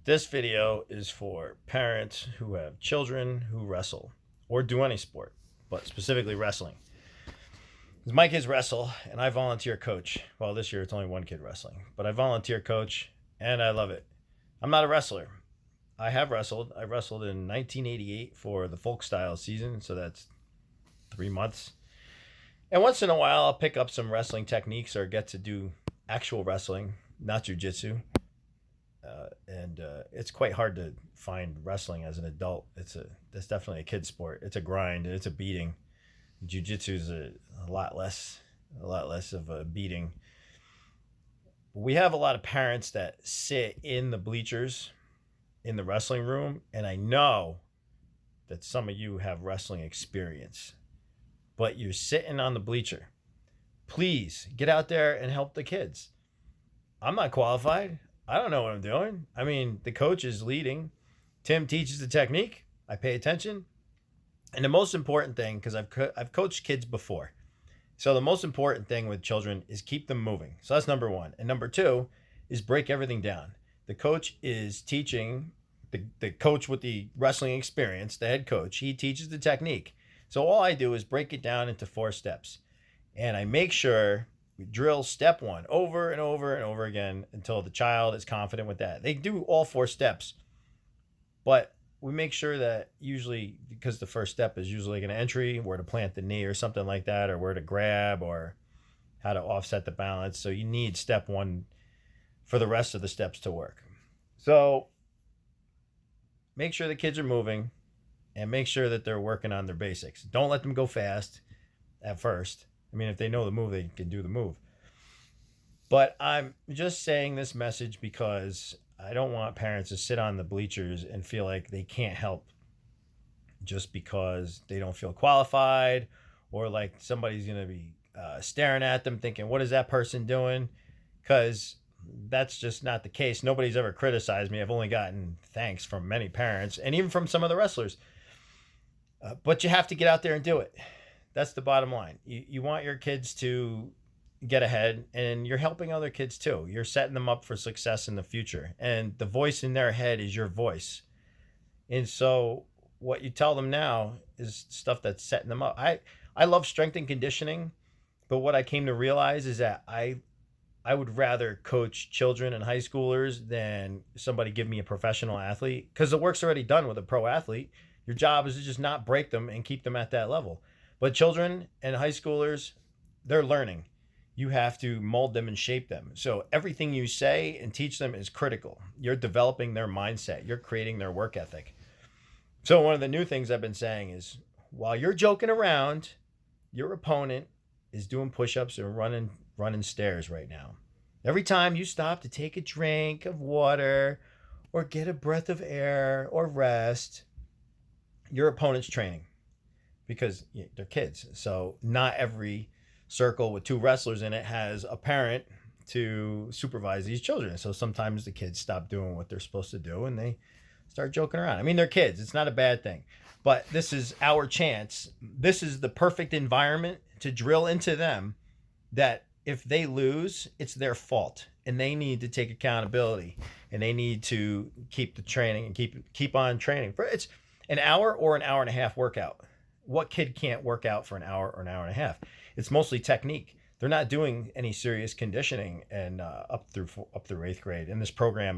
This video is for parents who have children who wrestle or do any sport, but specifically wrestling. My kids wrestle and I volunteer coach. Well, this year it's only one kid wrestling, but I volunteer coach and I love it. I'm not a wrestler. I have wrestled. I wrestled in 1988 for the folk style season, so that's 3 months. And once in a while, I'll pick up some wrestling techniques or get to do actual wrestling, not jujitsu. And it's quite hard to find wrestling as an adult. That's definitely a kid sport. It's a grind. It's a beating. Jiu-jitsu is a lot less of a beating. We have a lot of parents that sit in the bleachers in the wrestling room, and I know that some of you have wrestling experience, but you're sitting on the bleacher. Please get out there and help the kids. I'm not qualified. I don't know what I'm doing. I mean, the coach is leading. Tim teaches the technique. I pay attention. And the most important thing, because I've coached kids before, so the most important thing with children is keep them moving. So that's number one. And number two is break everything down. The coach is teaching the coach with the wrestling experience, the head coach. He teaches the technique. So all I do is break it down into 4 steps, and I make sure we drill step one over and over and over again until the child is confident with that. They do all 4 steps, but we make sure that usually, because the first step is usually like an entry, where to plant the knee or something like that, or where to grab or how to offset the balance. So you need step one for the rest of the steps to work. So make sure the kids are moving and make sure that they're working on their basics. Don't let them go fast at first. I mean, if they know the move, they can do the move. But I'm just saying this message because I don't want parents to sit on the bleachers and feel like they can't help just because they don't feel qualified, or like somebody's going to be staring at them thinking, what is that person doing? Because that's just not the case. Nobody's ever criticized me. I've only gotten thanks from many parents and even from some of the wrestlers. But you have to get out there and do it. That's the bottom line. You want your kids to get ahead, and you're helping other kids too. You're setting them up for success in the future. And the voice in their head is your voice. And so what you tell them now is stuff that's setting them up. I love strength and conditioning, but what I came to realize is that I would rather coach children and high schoolers than somebody give me a professional athlete, because the work's already done with a pro athlete. Your job is to just not break them and keep them at that level. But children and high schoolers, they're learning. You have to mold them and shape them. So everything you say and teach them is critical. You're developing their mindset. You're creating their work ethic. So one of the new things I've been saying is, while you're joking around, your opponent is doing push-ups and running stairs right now. Every time you stop to take a drink of water or get a breath of air or rest, your opponent's training, because they're kids. So not every circle with 2 wrestlers in it has a parent to supervise these children. So sometimes the kids stop doing what they're supposed to do and they start joking around. I mean, they're kids. It's not a bad thing. But this is our chance. This is the perfect environment to drill into them that if they lose, it's their fault. And they need to take accountability. And they need to keep the training and keep on training. It's an hour or an hour and a half workout. What kid can't work out for an hour or an hour and a half? It's mostly technique. They're not doing any serious conditioning and up through 8th grade. And this program